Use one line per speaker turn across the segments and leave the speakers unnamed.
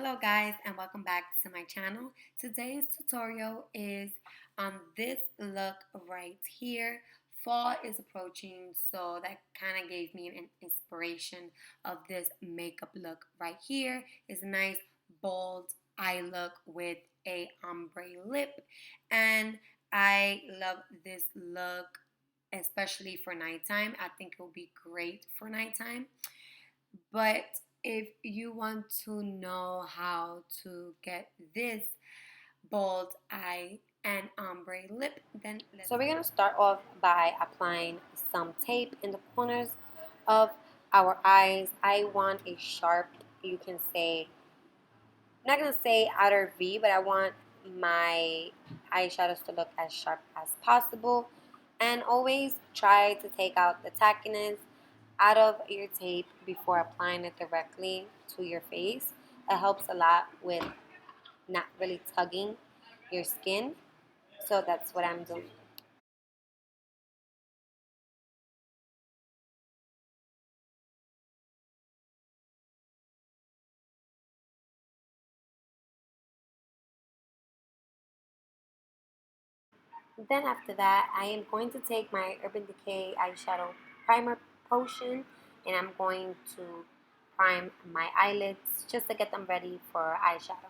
Hello guys and welcome back to my channel. Today's tutorial is on this look right here. Fall is approaching, so that kind of gave me an inspiration of this makeup look right here. It's a nice bold eye look with a ombre lip, and I love this look especially for nighttime. I think it will be great for nighttime. But if you want to know how to get this bold eye and ombre lip, then so we're going to start off by applying some tape in the corners of our eyes. I want a sharp, you can say, I'm not going to say outer V, but I want my eyeshadows to look as sharp as possible. And always try to take out the tackiness out of your tape before applying it directly to your face. It helps a lot with not really tugging your skin. So that's what I'm doing. Then after that, I am going to take my Urban Decay eyeshadow primer potion, and I'm going to prime my eyelids just to get them ready for eyeshadow.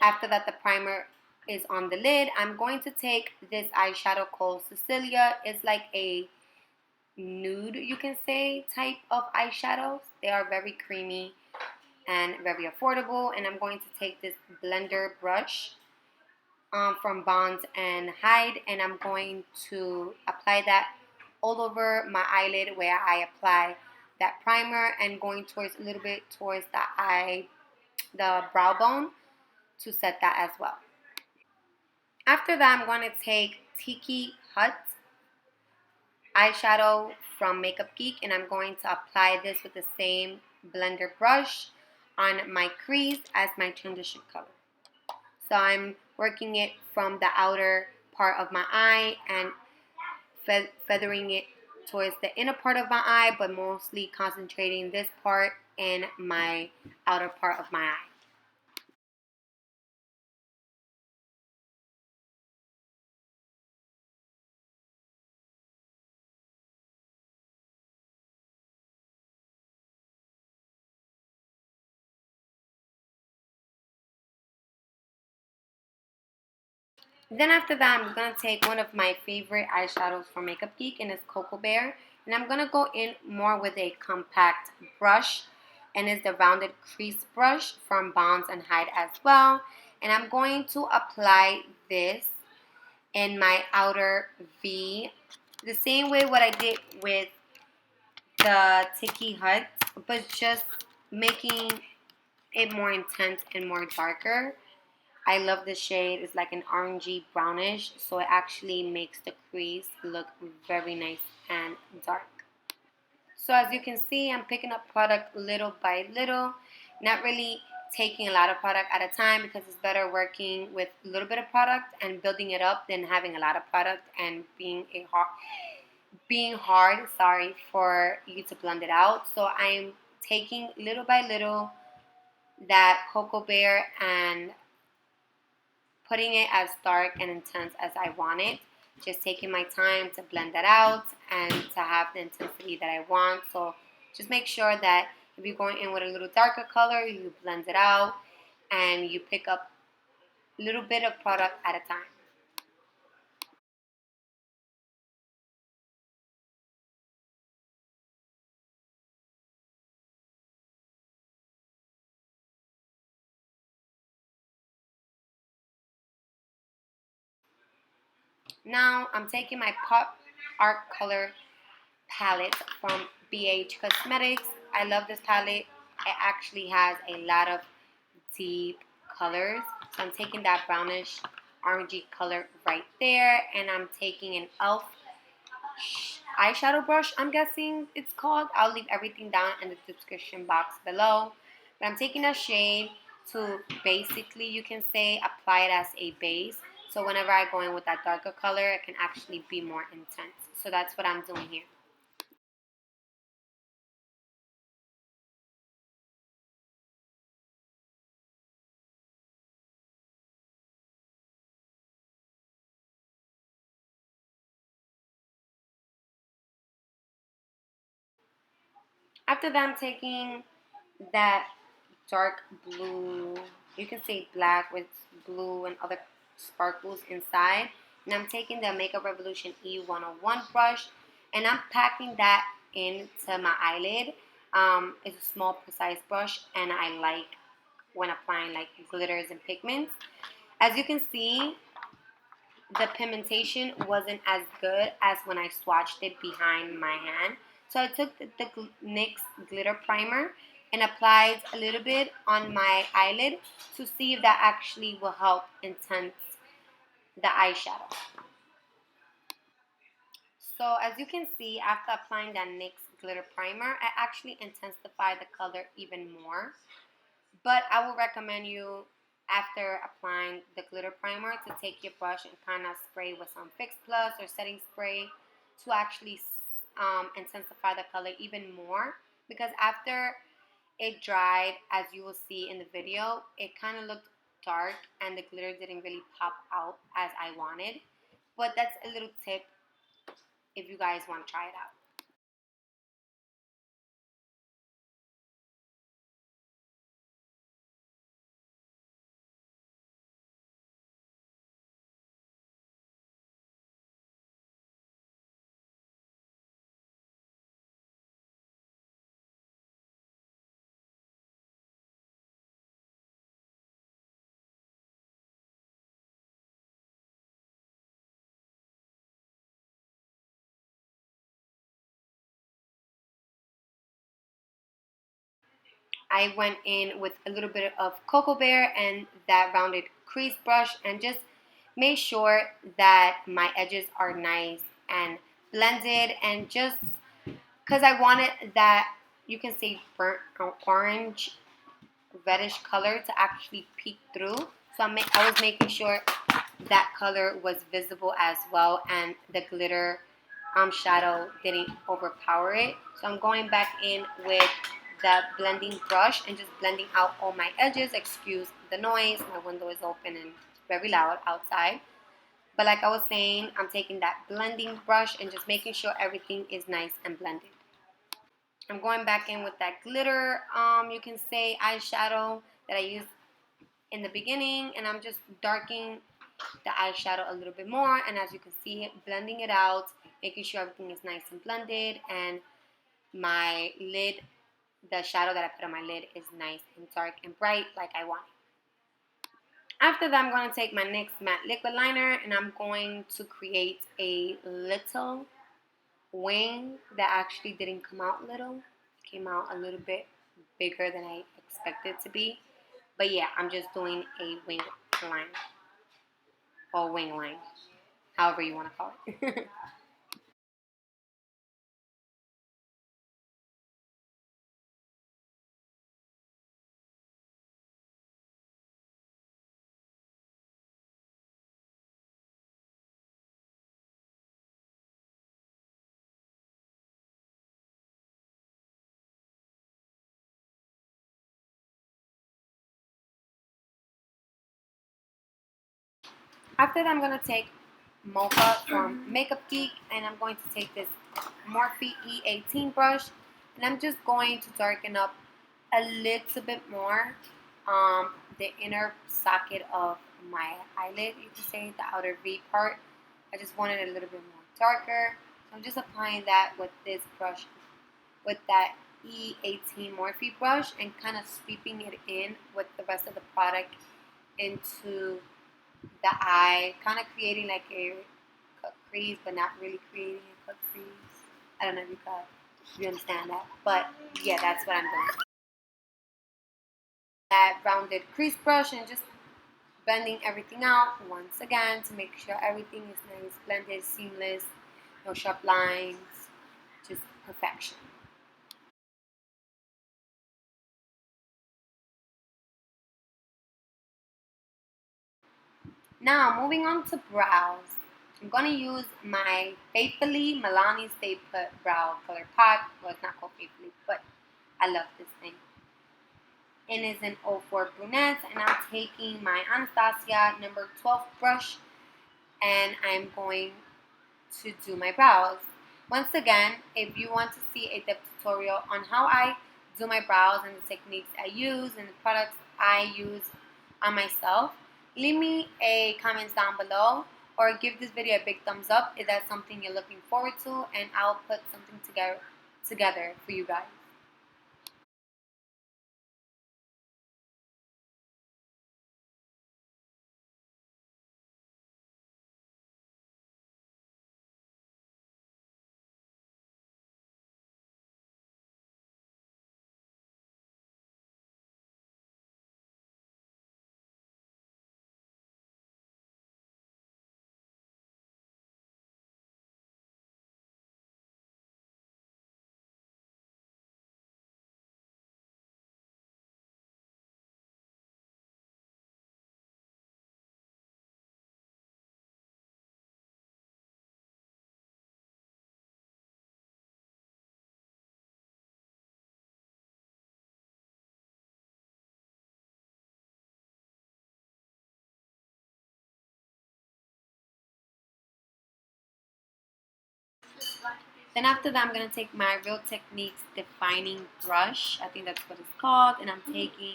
After that, the primer is on the lid. I'm going to take this eyeshadow called Cecilia. It's like a nude, you can say, type of eyeshadows. They are very creamy and very affordable. And I'm going to take this blender brush from Bonds and Hide, and I'm going to apply that all over my eyelid where I apply that primer, and going towards a little bit towards the brow bone to set that as well. After that, I'm going to take Tiki Hut eyeshadow from Makeup Geek, and I'm going to apply this with the same blender brush on my crease as my transition color. So I'm working it from the outer part of my eye and feathering it towards the inner part of my eye, but mostly concentrating this part in my outer part of my eye. Then after that, I'm going to take one of my favorite eyeshadows from Makeup Geek, and it's Coco Bear. And I'm going to go in more with a compact brush, and it's the rounded crease brush from Bonds and Hide as well. And I'm going to apply this in my outer V, the same way what I did with the Tiki Hut, but just making it more intense and more darker. I love the shade. It's like an orangey brownish, so it actually makes the crease look very nice and dark. So as you can see, I'm picking up product little by little, not really taking a lot of product at a time, because it's better working with a little bit of product and building it up than having a lot of product and being hard, for you to blend it out. So I'm taking little by little that Coco Bear and putting it as dark and intense as I want it. Just taking my time to blend that out and to have the intensity that I want. So just make sure that if you're going in with a little darker color, you blend it out and you pick up a little bit of product at a time. Now I'm taking my Pop Art Color palette from BHCOSMETICS. I love this palette. It actually has a lot of deep colors. So I'm taking that brownish orangey color right there, and I'm taking an e.l.f. eyeshadow brush, I'm guessing it's called. I'll leave everything down in the description box below. But I'm taking a shade to basically, you can say, apply it as a base. So whenever I go in with that darker color, it can actually be more intense. So that's what I'm doing here. After that, I'm taking that dark blue, you can say black with blue and other sparkles inside. And I'm taking the Makeup Revolution E101 brush and I'm packing that into my eyelid. It's a small, precise brush, and I like when applying like glitters and pigments. As you can see, the pigmentation wasn't as good as when I swatched it behind my hand. So I took the NYX glitter primer and applied a little bit on my eyelid to see if that actually will help intense the eyeshadow. So as you can see, after applying that NYX glitter primer, I actually intensified the color even more. But I would recommend you, after applying the glitter primer, to take your brush and kind of spray with some Fix Plus or setting spray to actually intensify the color even more. Because after it dried, as you will see in the video, it kind of looked dark and the glitter didn't really pop out as I wanted. But that's a little tip if you guys want to try it out. I went in with a little bit of Cocoa Bear and that rounded crease brush and just made sure that my edges are nice and blended, and just because I wanted that, you can say, burnt orange reddish color to actually peek through. So I was making sure that color was visible as well and the glitter shadow didn't overpower it. So I'm going back in with the blending brush and just blending out all my edges. Excuse the noise, my window is open and very loud outside. But like I was saying, I'm taking that blending brush and just making sure everything is nice and blended. I'm going back in with that glitter, you can say, eyeshadow that I used in the beginning, and I'm just darkening the eyeshadow a little bit more, and as you can see, blending it out, making sure everything is nice and blended, and my lid, the shadow that I put on my lid is nice and dark and bright like I want it. After that, I'm going to take my NYX matte liquid liner and I'm going to create a little wing that actually didn't come out little. It came out a little bit bigger than I expected it to be. But yeah, I'm just doing a wing line or wing line, however you want to call it. After that, I'm going to take Mocha from Makeup Geek, and I'm going to take this Morphe E18 brush, and I'm just going to darken up a little bit more the inner socket of my eyelid, you can say, the outer V part. I just wanted a little bit more darker, so I'm just applying that with this brush, with that E18 Morphe brush, and kind of sweeping it in with the rest of the product into the eye, kind of creating like a cut crease, but not really creating a cut crease. I don't know if you understand that, but yeah, that's what I'm doing. That rounded crease brush and just blending everything out once again to make sure everything is nice, blended, seamless, no sharp lines, just perfection. Now, moving on to brows. I'm going to use my Faithfully MILANI Stay Put Brow Color Pot. Well, it's not called Faithfully, but I love this thing. And it's an 04 brunette, and I'm taking my Anastasia number 12 brush, and I'm going to do my brows. Once again, if you want to see a depth tutorial on how I do my brows and the techniques I use and the products I use on myself, leave me a comment down below or give this video a big thumbs up if that's something you're looking forward to, and I'll put something together for you guys. Then after that, I'm going to take my Real Techniques defining brush. I think that's what it's called. And I'm taking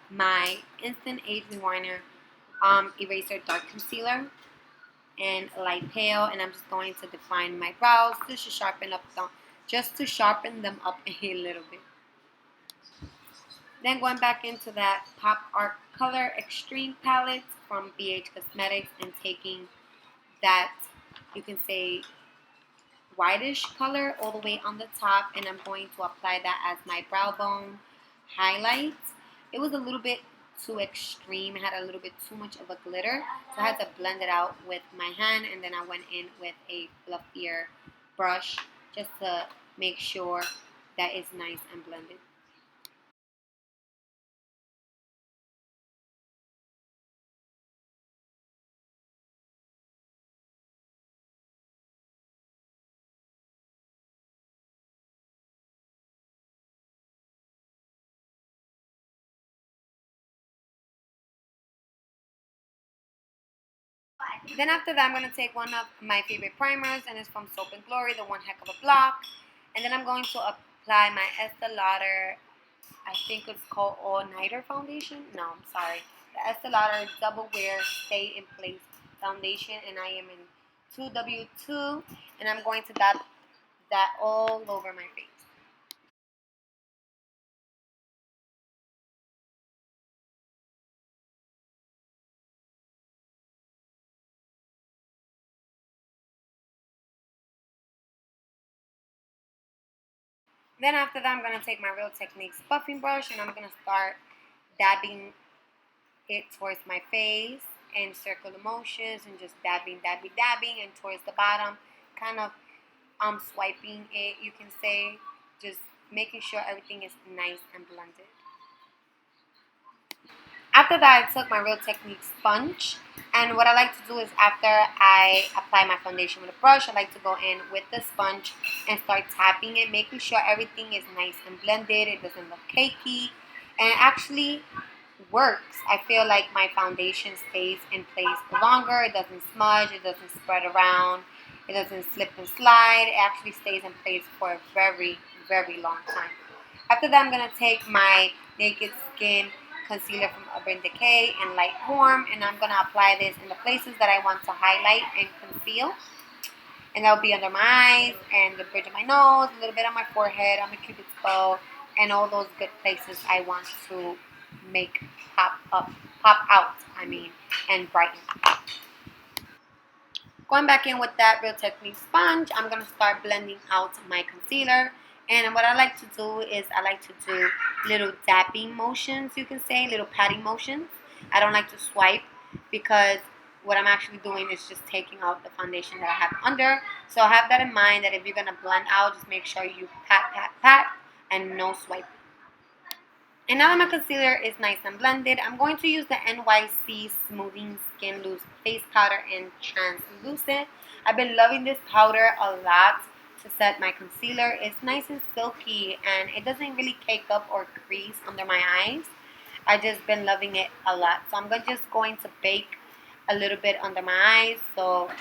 my Instant Age Rewiner Eraser Dark Concealer and Light Pale. And I'm just going to define my brows just to sharpen them up a little bit. Then going back into that Pop Art Color Extreme palette from BHCOSMETICS and taking that, you can say, whitish color all the way on the top, and I'm going to apply that as my brow bone highlight. It was a little bit too extreme. It had a little bit too much of a glitter, so I had to blend it out with my hand, and then I went in with a fluffier brush just to make sure that it's nice and blended. Then after that, I'm going to take one of my favorite primers, and it's from Soap and Glory, the One Heck of a Block. And then I'm going to apply my Estee Lauder, I think it's called All Nighter Foundation. No, I'm sorry. The Estee Lauder Double Wear Stay in Place Foundation, and I am in 2W2, and I'm going to dot that all over my face. Then after that, I'm going to take my Real Techniques buffing brush, and I'm going to start dabbing it towards my face in circular motions, and just dabbing, and towards the bottom, kind of swiping it, you can say, just making sure everything is nice and blended. After that, I took my Real Techniques sponge, and what I like to do is after I apply my foundation with a brush, I like to go in with the sponge and start tapping it, making sure everything is nice and blended, it doesn't look cakey, and it actually works. I feel like my foundation stays in place longer, it doesn't smudge, it doesn't spread around, it doesn't slip and slide, it actually stays in place for a very, very long time. After that, I'm going to take my Naked Skin concealer from DECAY in light warm, and I'm going to apply this in the places that I want to highlight and conceal. And that will be under my eyes and the bridge of my nose, a little bit on my forehead, on my cupid's bow, and all those good places I want to make pop out, and brighten. Going back in with that Real Techniques sponge, I'm going to start blending out my concealer. And what I like to do is I like to do little dabbing motions, you can say, little patting motions. I don't like to swipe because what I'm actually doing is just taking out the foundation that I have under. So have that in mind, that if you're going to blend out, just make sure you pat, pat, pat, and no swiping. And now that my concealer is nice and blended, I'm going to use the NYC Smoothing Skin Loose Face Powder in Translucent. I've been loving this powder a lot to set my concealer. It's nice and silky and it doesn't really cake up or crease under my eyes. I've just been loving it a lot. So I'm just going to bake a little bit under my eyes so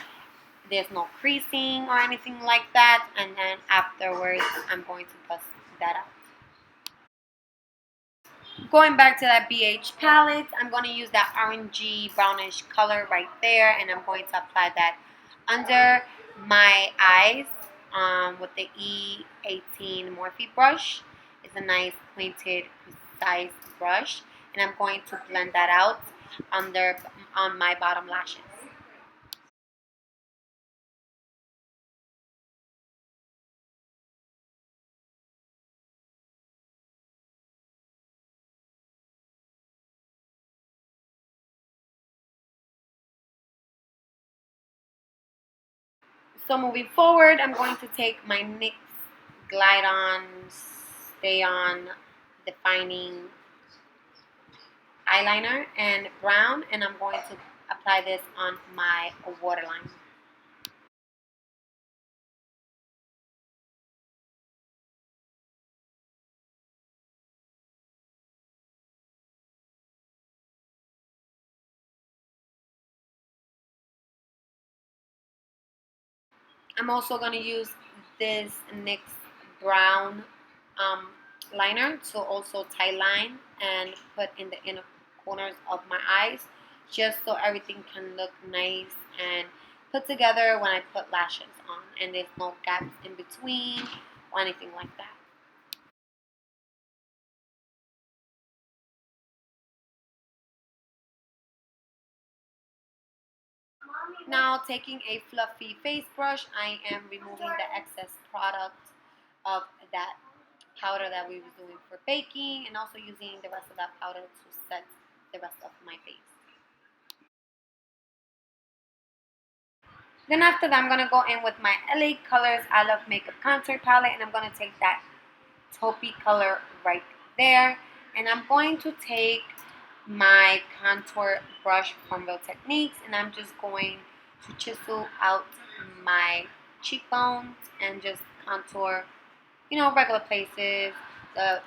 there's no creasing or anything like that. And then afterwards, I'm going to bust that out. Going back to that BH palette, I'm going to use that orangey brownish color right there, and I'm going to apply that under my eyes with the E18 Morphe brush. It's a nice pointed, precise brush, and I'm going to blend that out on my bottom lashes. So moving forward, I'm going to take my NYX Glide On, Stay On Defining eyeliner and brown, and I'm going to apply this on my waterline. I'm also going to use this NYX brown um, liner to also tie line and put in the inner corners of my eyes, just so everything can look nice and put together when I put lashes on, and there's no gaps in between or anything like that. Now, taking a fluffy face brush, I am removing the excess product of that powder that we were doing for baking, and also using the rest of that powder to set the rest of my face. Then after that, I'm going to go in with my LA Colors I Love Makeup Contour Palette, and I'm going to take that taupey color right there, and I'm going to take my contour brush from Real Techniques, and I'm just going to chisel out my cheekbones and just contour, regular places,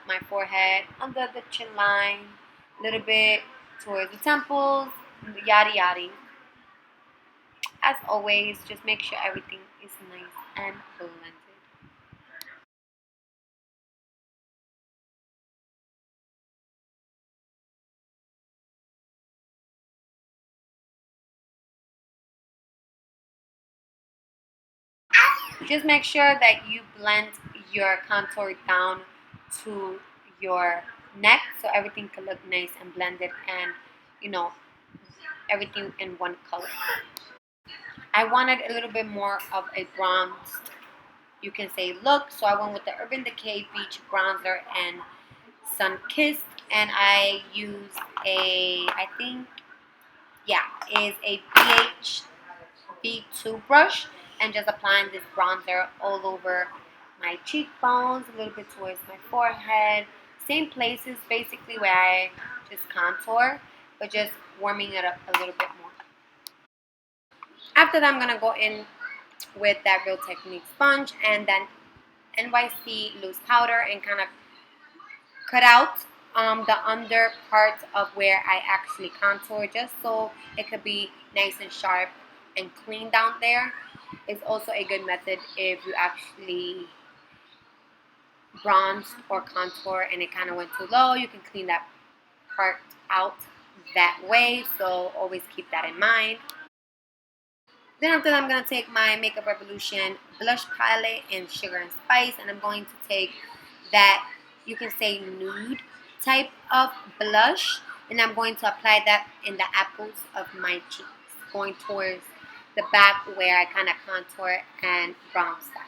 my forehead, under the chin line, a little bit towards the temples, yada yada. As always, just make sure everything is nice and blended. Just make sure that you blend your contour down to your neck so everything can look nice and blended, and you know everything in one color. I wanted a little bit more of a bronze, you can say, look, so I went with the Urban Decay Beach Bronzer and Sun Kissed, and I used I think, yeah, is a BH B2 brush, and just applying this bronzer all over my cheekbones, a little bit towards my forehead, same places basically where I just contour, but just warming it up a little bit more. After that, I'm gonna go in with that Real Technique sponge and then NYC loose powder and kind of cut out the under part of where I actually contour, just so it could be nice and sharp and clean down there. It's also a good method if you actually bronzed or contour and it kind of went too low. You can clean that part out that way, so always keep that in mind. Then after that, I'm going to take my Makeup Revolution blush palette in Sugar and Spice, and I'm going to take that, you can say, nude type of blush, and I'm going to apply that in the apples of my cheeks, going towards the back where I kind of contour and bronze that.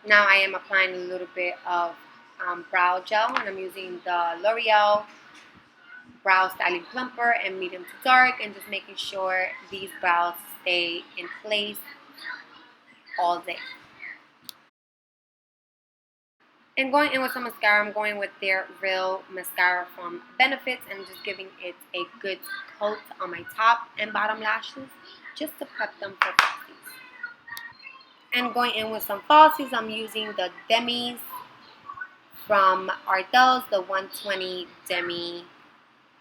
Now I am applying a little bit of brow gel, and I'm using the L'Oreal Brow Styling Plumper and medium to dark, and just making sure these brows stay in place all day. And going in with some mascara, I'm going with their Real Mascara from Benefits, and just giving it a good coat on my top and bottom lashes just to prep them for falsies. And going in with some falsies, I'm using the Demis from Ardell's, the 120 Demi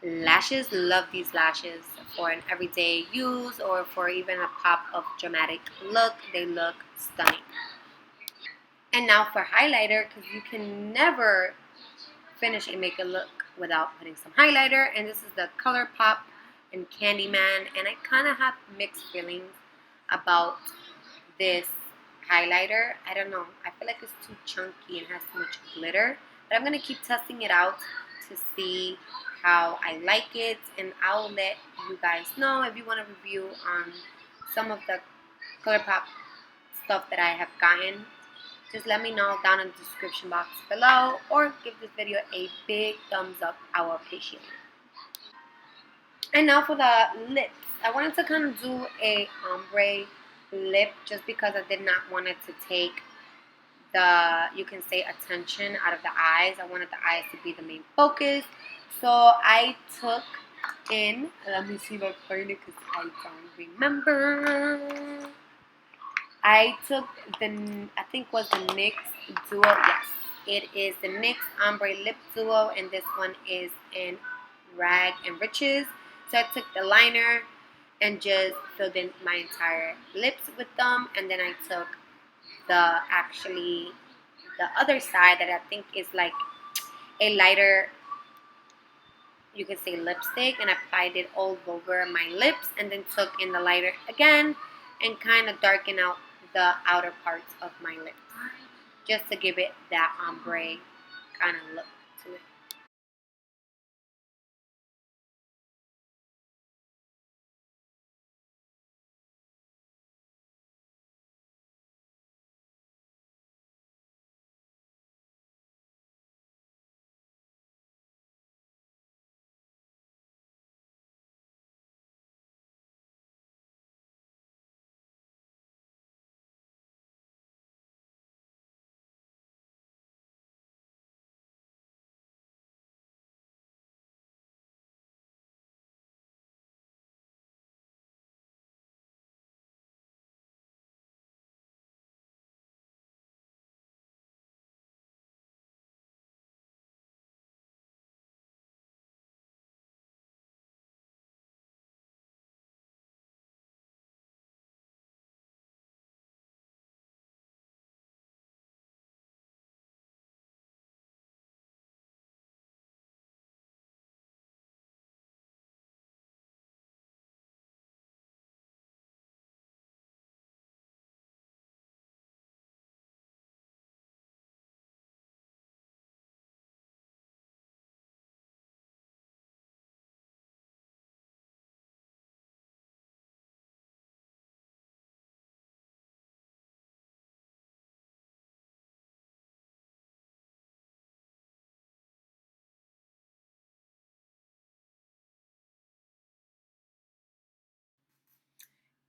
lashes. Love these lashes for an everyday use or for even a pop of dramatic look. They look stunning. And now for highlighter, because you can never finish a makeup look without putting some highlighter. And this is the ColourPop and Candyman. And I kind of have mixed feelings about this highlighter. I don't know. I feel like it's too chunky and has too much glitter. But I'm going to keep testing it out to see how I like it. And I'll let you guys know if you want to review on some of the ColourPop stuff that I have gotten. Just let me know down in the description box below, or give this video a big thumbs up. I will appreciate it. And now for the lips. I wanted to kind of do a ombre lip just because I did not want it to take the, you can say, attention out of the eyes. I wanted the eyes to be the main focus. So I took in, let me see if I find it because I don't remember. I took the, I think was the NYX Duo. Yes, it is the NYX Ombre Lip Duo, and this one is in Rag and Riches. So I took the liner and just filled in my entire lips with them, and then I took the other side that I think is like a lighter, you could say, lipstick, and I applied it all over my lips, and then took in the lighter again and kind of darken out the outer parts of my lips just to give it that ombre kind of look to it.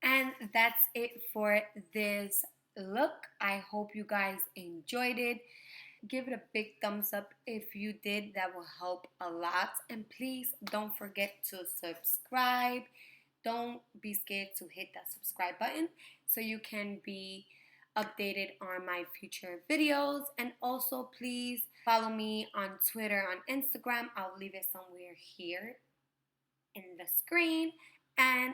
And that's it for this look. I hope you guys enjoyed it. Give it a big thumbs up if you did. That will help a lot. And please don't forget to subscribe. Don't be scared to hit that subscribe button so you can be updated on my future videos. And also please follow me on Twitter, on Instagram. I'll leave it somewhere here in the screen. And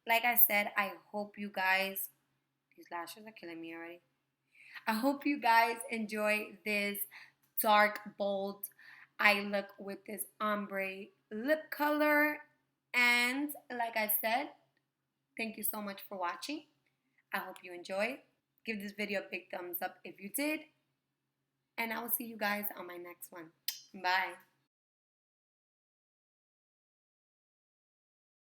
like I said, I hope you guys, these lashes are killing me already. I hope you guys enjoy this dark, bold eye look with this ombre lip color. And like I said, thank you so much for watching. I hope you enjoyed. Give this video a big thumbs up if you did. And I will see you guys on my next one. Bye.